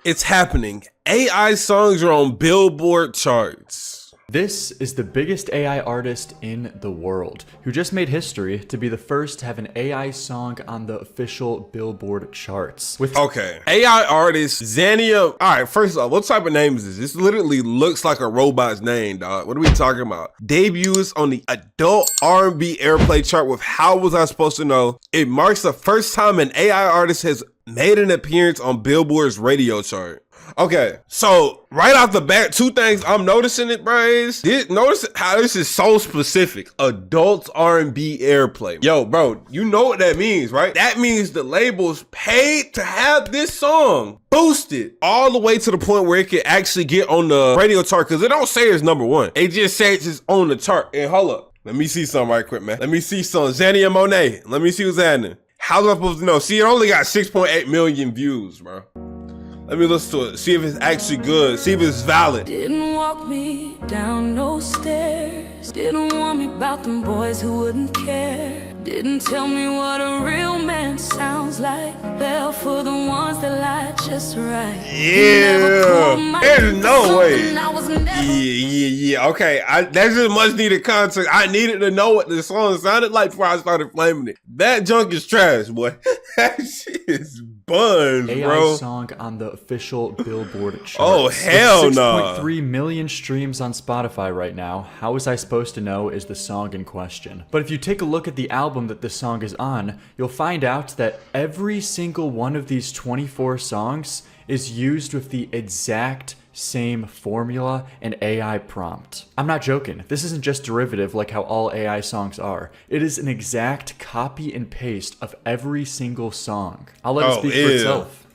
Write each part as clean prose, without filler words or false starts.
It's happening. AI songs are on Billboard charts. This is the biggest AI artist in the world, who just made history to be the first to have an AI song on the official Billboard charts. Okay, AI artist Xania. Alright, first off, what type of name is this? This literally looks like a robot's name, dog. What are we talking about? Debuts on the adult R&B airplay chart with How Was I Supposed to Know? It marks the first time an AI artist has made an appearance on Billboard's radio chart. Okay, so right off the bat, two things I'm noticing it, bro, is notice how this is so specific. Adult R&B airplay. Yo, bro, you know what that means, right? That means the labels paid to have this song boosted all the way to the point where it can actually get on the radio chart, because it don't say it's number one. It just says it's on the chart. And hold up, let me see something right quick, man. Let me see some Xania Monet. Let me see what's happening. How am I supposed to know? See, it only got 6.8 million views, bro. Let me listen to it, see if it's actually good, see if it's valid. Didn't walk me down no stairs. Didn't warn me about them boys who wouldn't care. Didn't tell me what a real man sounds like. Fell for the ones that lie just right. Yeah, there's no way. Yeah. Okay, that's just much needed context. I needed to know what the song sounded like before I started flaming it. That junk is trash, boy. That shit is buns, bro. AI song on the official Billboard charts. Oh, hell no. 6.3 million streams on Spotify right now. How Was I Supposed to Know is the song in question. But if you take a look at the album that this song is on, you'll find out that every single one of these 24 songs is used with the exact same formula and AI prompt. I'm not joking. This isn't just derivative like how all AI songs are. It is an exact copy and paste of every single song. I'll let it speak for itself.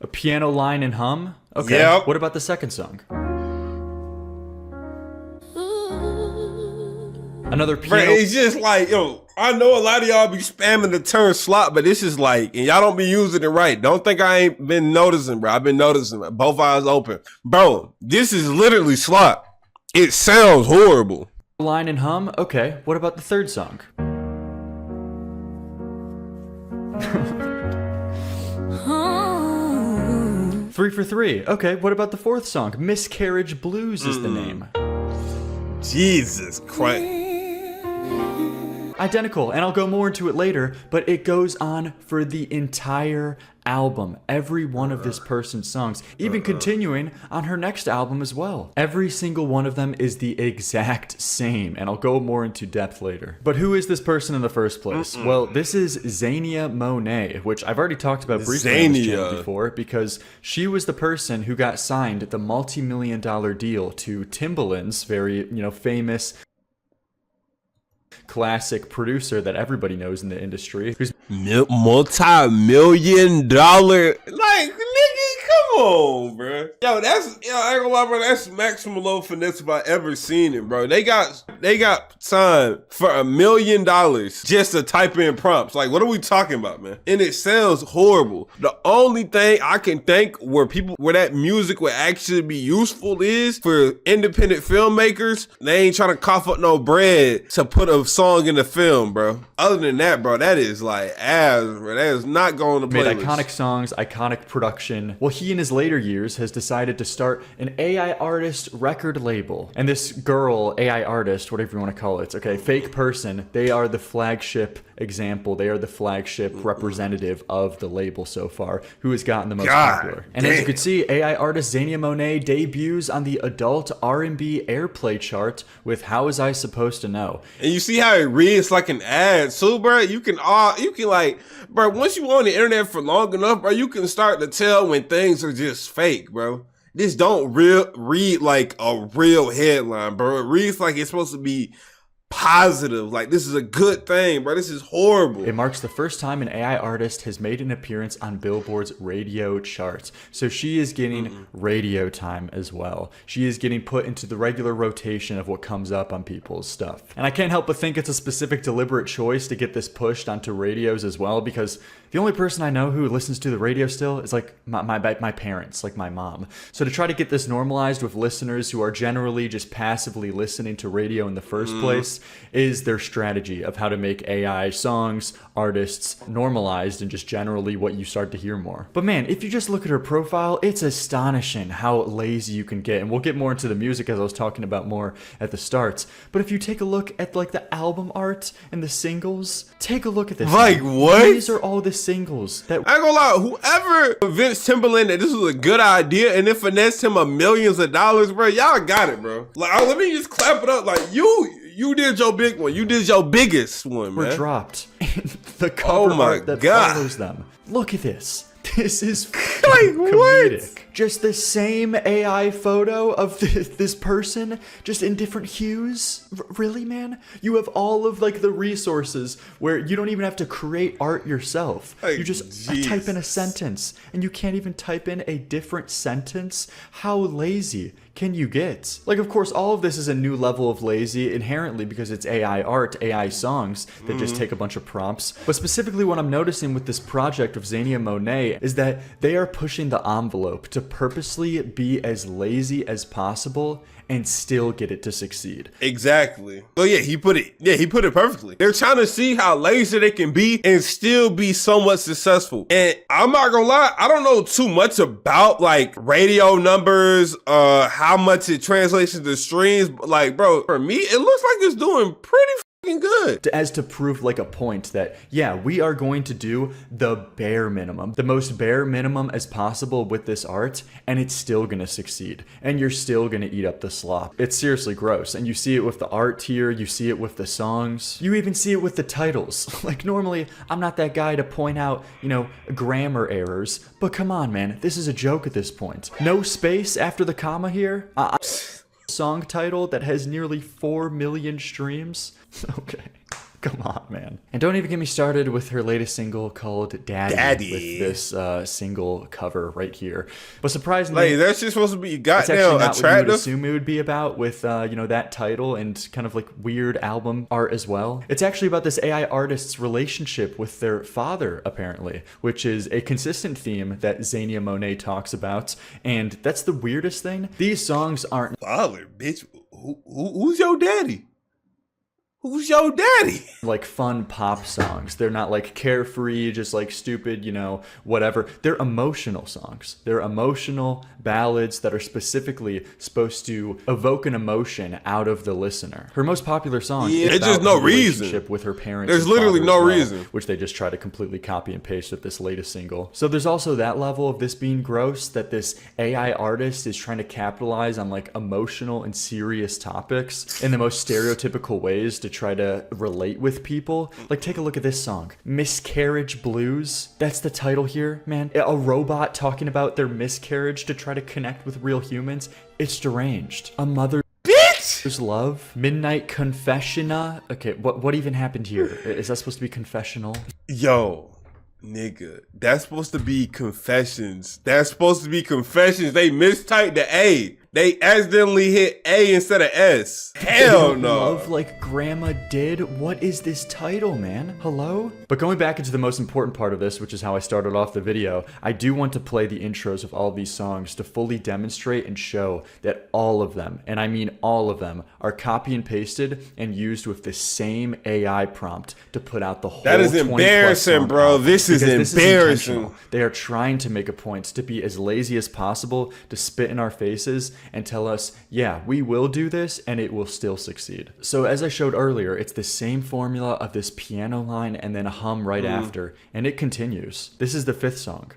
A piano line and hum? Okay. Yep. What about the second song? Another piano. Bro, it's just like, yo, I know a lot of y'all be spamming the term slot, but this is like, and y'all don't be using it right. Don't think I ain't been noticing, bro. I've been noticing, both eyes open. Bro, this is literally slot. It sounds horrible. Line and hum? Okay. What about the third song? 3 for 3. Okay, what about the fourth song? Miscarriage Blues is the name. Jesus Christ. Identical, and I'll go more into it later, but it goes on for the entire album. Every one of this person's songs, even continuing on her next album as well. Every single one of them is the exact same, and I'll go more into depth later. But who is this person in the first place? Well, this is Xania Monet, which I've already talked about briefly on this channel before, because she was the person who got signed the multi-million-dollar deal to Timbaland's very, famous classic producer that everybody knows in the industry, who's multi-million dollar, like, nigga, come on, bro. Yo, I ain't gonna lie, bro, that's maximum low finesse if I ever seen it, bro. They got signed for $1 million just to type in prompts. Like, what are we talking about, man? And it sounds horrible. The only thing I can think where that music would actually be useful is for independent filmmakers. They ain't trying to cough up no bread to put a song in the film, bro. Other than that, bro, that is like ass, bro. That is not going to playlist. Made iconic songs, iconic production. Well, he in his later years has decided to start an AI artist record label. And this girl, AI artist, whatever you want to call it, okay, fake person, they are the flagship example. They are the flagship representative of the label so far, who has gotten the most popular. And as you can see, AI artist Xania Monet debuts on the adult R&B airplay chart with How Was I Supposed to Know? And you see how it reads like an ad too, bro? You can like, bro, once you on the internet for long enough, bro, you can start to tell when things are just fake, bro. This don't read like a real headline, bro. It reads like it's supposed to be positive. Like, this is a good thing, bro. This is horrible. It marks the first time an AI artist has made an appearance on Billboard's radio charts. So she is getting radio time as well. She is getting put into the regular rotation of what comes up on people's stuff. And I can't help but think it's a specific deliberate choice to get this pushed onto radios as well, because the only person I know who listens to the radio still is like my parents, like my mom. So to try to get this normalized with listeners who are generally just passively listening to radio in the first place, is their strategy of how to make AI songs, artists normalized and just generally what you start to hear more. But man, if you just look at her profile, it's astonishing how lazy you can get. And we'll get more into the music as I was talking about more at the starts. But if you take a look at like the album art and the singles, take a look at this. Like what? These are all the singles that I ain't gonna lie, whoever convinced Timberland that this was a good idea and then finessed him millions of dollars, bro, y'all got it, bro. Like, let me just clap it up. Like, you did your big one. You did your biggest one, were man. dropped in the cover art that follows them. Look at this. This is like comedic. What? Just the same AI photo of this person, just in different hues. Really, man? You have all of like the resources where you don't even have to create art yourself. Like, you just type in a sentence, and you can't even type in a different sentence. How lazy can you get? Like, of course, all of this is a new level of lazy inherently because it's AI art, AI songs that just take a bunch of prompts. But specifically what I'm noticing with this project of Zania Monet is that they are pushing the envelope to purposely be as lazy as possible and still get it to succeed. Exactly. So yeah, he put it perfectly. They're trying to see how lazy they can be and still be somewhat successful. And I'm not gonna lie, I don't know too much about like radio numbers, how much it translates into streams. But like, bro, for me, it looks like it's doing pretty good. As to prove like a point that, yeah, we are going to do the bare minimum, the most bare minimum as possible with this art, and it's still gonna succeed. And you're still gonna eat up the slop. It's seriously gross. And you see it with the art here, you see it with the songs, you even see it with the titles. Like normally, I'm not that guy to point out, you know, grammar errors, but come on, man, this is a joke at this point. No space after the comma here. Song title that has nearly 4 million streams. Okay, come on, man. And don't even get me started with her latest single called Daddy. With this single cover right here. But surprisingly, like, that's just supposed to be goddamn not attractive. What you would assume it would be about with you know, that title and kind of like weird album art as well. It's actually about this AI artist's relationship with their father, apparently, which is a consistent theme that Zania Monet talks about. And that's the weirdest thing. These songs aren't father, bitch. Who's your daddy? Who's your daddy? Like fun pop songs. They're not like carefree, just like stupid, you know, whatever. They're emotional songs. They're emotional ballads that are specifically supposed to evoke an emotion out of the listener. Her most popular song is about just no her reason relationship with her parents. There's literally no reason. Which they just try to completely copy and paste with this latest single. So there's also that level of this being gross, that this AI artist is trying to capitalize on like emotional and serious topics in the most stereotypical ways to try to relate with people. Like, take a look at this song, Miscarriage Blues. That's the title here, man. A robot talking about their miscarriage to try to connect with real humans. It's deranged. A mother's love. Midnight Confessiona. Okay, what even happened here? Is that supposed to be confessional? Yo, nigga, that's supposed to be confessions. That's supposed to be confessions. They mistyped the A. They accidentally hit A instead of S. Hell no. Love like grandma did. What is this title, man? Hello? But going back into the most important part of this, which is how I started off the video, I do want to play the intros of all of these songs to fully demonstrate and show that all of them, and I mean all of them, are copy and pasted and used with the same AI prompt to put out the whole 20+ That is embarrassing, bro. This is embarrassing. They are trying to make a point to be as lazy as possible, to spit in our faces and tell us, yeah, we will do this and it will still succeed. So as I showed earlier, it's the same formula of this piano line and then a hum right after, and it continues. This is the 5th song.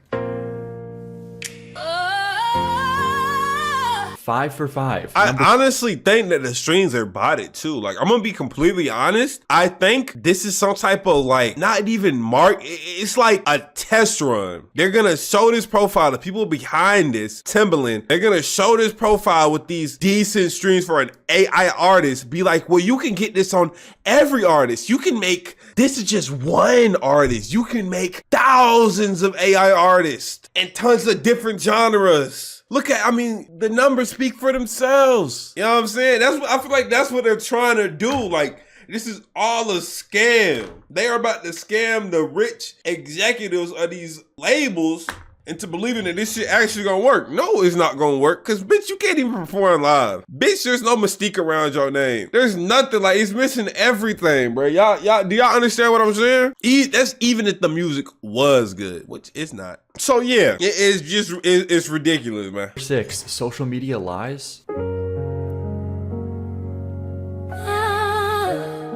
5 for 5. I honestly think that the strings are botted too. Like, I'm gonna be completely honest. I think this is some type of like, not even mark. It's like a test run. They're gonna show this profile, the people behind this, Timberland, they're gonna show this profile with these decent strings for an AI artist. Be like, well, you can get this on every artist. You can make, this is just one artist. You can make thousands of AI artists and tons of different genres. Look at, I mean, the numbers speak for themselves. You know what I'm saying? I feel like that's what they're trying to do. Like, this is all a scam. They are about to scam the rich executives of these labels into believing that this shit actually gonna work. No, it's not gonna work, because bitch, you can't even perform live. Bitch, there's no mystique around your name. There's nothing, like, it's missing everything, bro. Y'all, do y'all understand what I'm saying? That's even if the music was good, which it's not. So yeah, it's ridiculous, man. 6, social media lies.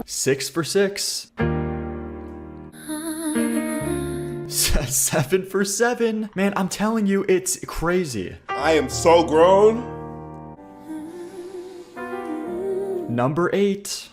6 for 6. 7 for 7. Man, I'm telling you, it's crazy. I am so grown. Number 8.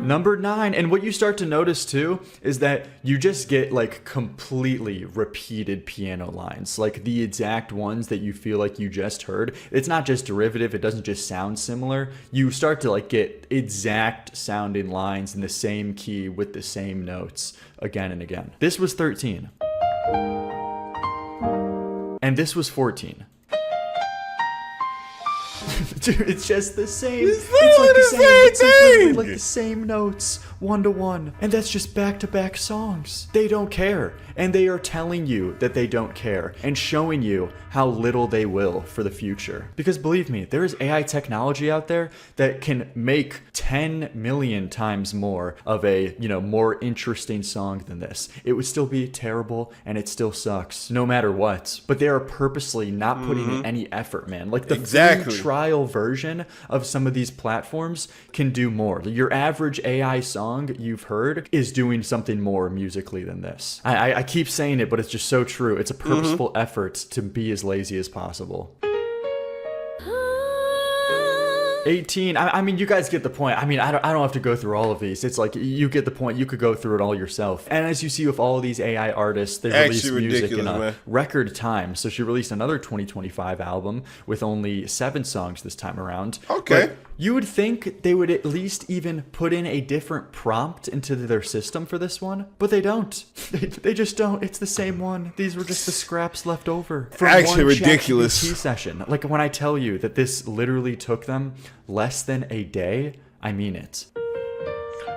Number 9, and what you start to notice too is that you just get like completely repeated piano lines, like the exact ones that you feel like you just heard. It's not just derivative, it doesn't just sound similar. You start to like get exact sounding lines in the same key with the same notes again and again. This was 13. And this was 14. Dude, it's just the same. It's like the same It's thing. like the same notes, 1 to 1. And that's just back-to-back songs. They don't care. And they are telling you that they don't care and showing you how little they will for the future. Because believe me, there is AI technology out there that can make 10 million times more of a, more interesting song than this. It would still be terrible and it still sucks no matter what. But they are purposely not putting in any effort, man. Like the free trial version of some of these platforms can do more. Your average AI song you've heard is doing something more musically than this. I keep saying it, but it's just so true. It's a purposeful effort to be as lazy as possible. 18. I mean, you guys get the point. I mean, I don't have to go through all of these. It's like, you get the point. You could go through it all yourself. And as you see with all of these AI artists, they release music in a record time. So she released another 2025 album with only 7 songs this time around. Okay. But you would think they would at least even put in a different prompt into their system for this one, but they don't. They just don't. It's the same one. These were just the scraps left over from actually one ridiculous ChatGPT session. Like when I tell you that this literally took them less than a day, I mean it.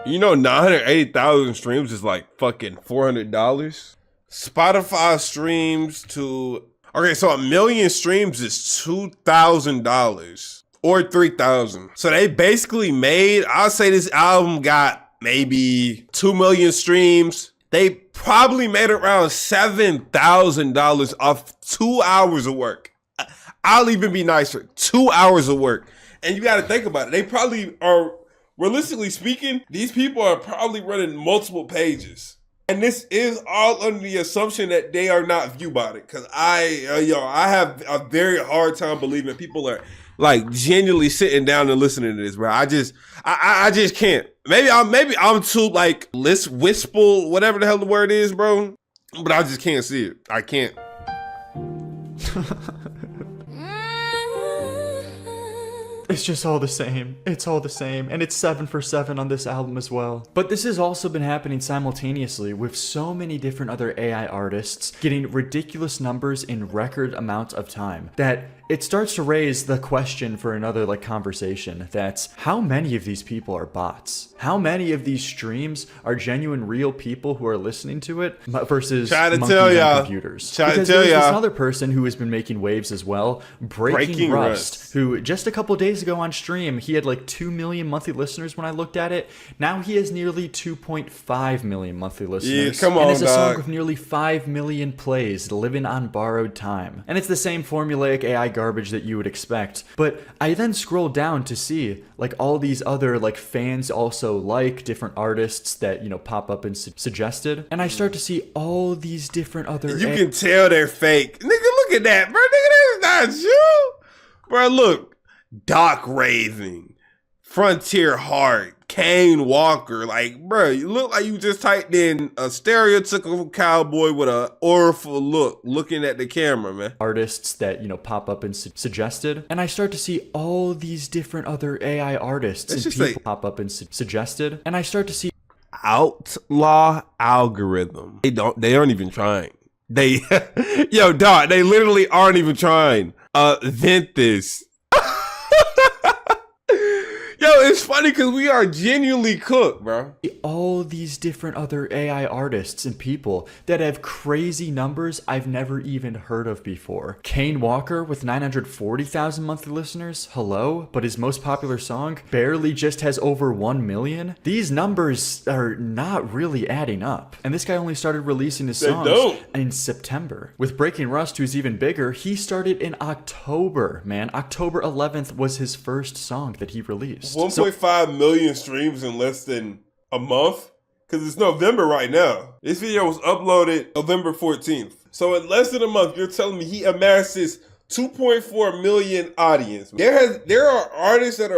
980,000 streams is like fucking $400. Spotify streams to... Okay, so 1 million streams is $2,000 or $3,000. So they basically made... I'll say this album got maybe 2 million streams. They probably made around $7,000 off 2 hours of work. I'll even be nicer. 2 hours of work. And you got to think about it. They probably are, realistically speaking, these people are probably running multiple pages. And this is all under the assumption that they are not Viewbotted. Because I have a very hard time believing people are like genuinely sitting down and listening to this, bro. I just can't. Maybe I'm too like wistful, whatever the hell the word is, bro. But I just can't see it. I can't. It's just all the same. It's all the same. And it's 7 for 7 on this album as well. But this has also been happening simultaneously with so many different other AI artists getting ridiculous numbers in record amounts of time that it starts to raise the question for another conversation. That's how many of these people are bots? How many of these streams are genuine real people who are listening to it versus monkeys on computers? Because there's this other person who has been making waves as well, Breaking Rust, who just a couple days ago on stream, he had like 2 million monthly listeners when I looked at it. Now he has nearly 2.5 million monthly listeners. Yeah, come on, and it's a song dog. with nearly 5 million plays, living on borrowed time. And it's the same formulaic AI garbage that you would expect. But I then scroll down to see all these other fans also different artists that pop up and suggested, and I start to see all these different other. You can tell they're fake, nigga. Look at that, bro. Nigga, that's not you, bro. Look, Doc Raving, Frontier Heart, Kane Walker, bro, you look like you just typed in a stereotypical cowboy with a awful look, looking at the camera, man. Artists that, pop up and suggested. And I start to see all these different other AI artists and people pop up and suggested. And I start to see outlaw algorithm. They aren't even trying. Yo, dog, they literally aren't even trying. Vent this. Yo, it's funny because we are genuinely cooked, bro. All these different other AI artists and people that have crazy numbers I've never even heard of before. Kane Walker with 940,000 monthly listeners, hello? But his most popular song barely just has over 1 million? These numbers are not really adding up. And this guy only started releasing his songs in September. With Breaking Rust, who's even bigger, he started in October, man. October 11th was his first song that he released. 1.5 million streams in less than a month? Because it's November right now. This video was uploaded November 14th. So in less than a month, you're telling me he amasses 2.4 million audience. There are artists that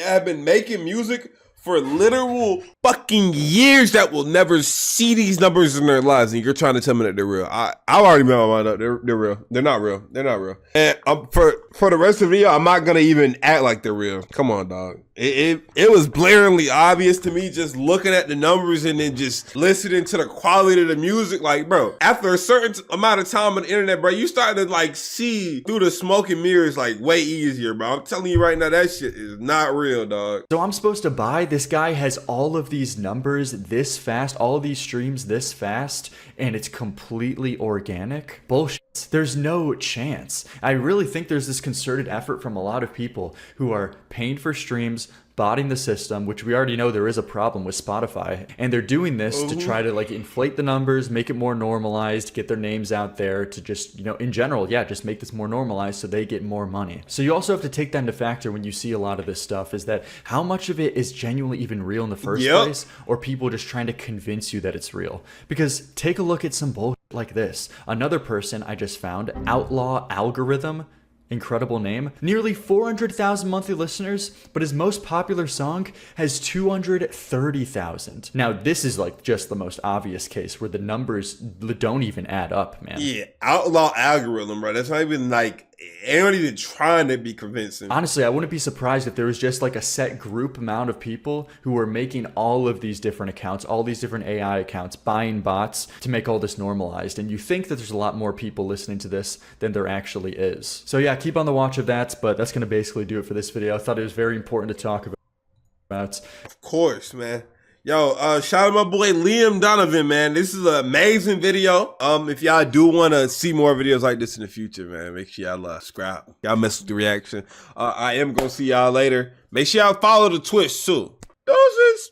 have been making music for literal fucking years that will never see these numbers in their lives, and you're trying to tell me that they're real. I already made my mind up. They're real. They're not real. They're not real. And for the rest of the video, I'm not gonna even act like they're real. Come on, dog. It was blaringly obvious to me just looking at the numbers and then just listening to the quality of the music. Like, bro, after a certain amount of time on the internet, bro, you start to like see through the smoke and mirrors like way easier, bro. I'm telling you right now, that shit is not real, dog. So I'm supposed to buy this guy has all of these numbers this fast, all of these streams this fast, and it's completely organic? Bullshit. There's no chance. I really think there's this concerted effort from a lot of people who are paying for streams, botting the system, which we already know there is a problem with Spotify, and they're doing this to try to like inflate the numbers, make it more normalized, get their names out there to just, you know, in general, yeah, just make this more normalized so they get more money. So you also have to take that into factor when you see a lot of this stuff, is that how much of it is genuinely even real in the first place, or people just trying to convince you that it's real? Because take a look at some bullshit like this. Another person I just found, Outlaw Algorithm, incredible name, nearly 400,000 monthly listeners, but his most popular song has 230,000. Now this is like just the most obvious case where the numbers don't even add up, man. Yeah, Outlaw Algorithm, bro. That's not even like, ain't not even trying to be convincing. Honestly, I wouldn't be surprised if there was just like a set group amount of people who were making all of these different accounts, all these different AI accounts, buying bots to make all this normalized. And you think that there's a lot more people listening to this than there actually is. So yeah, keep on the watch of that, but that's going to basically do it for this video. I thought it was very important to talk about. Of course, man. Yo, shout out my boy Liam Donovan, man. This is an amazing video. If y'all do want to see more videos like this in the future, man, make sure y'all subscribe. Y'all mess with the reaction. I am gonna see y'all later. Make sure y'all follow the Twitch too. Doses.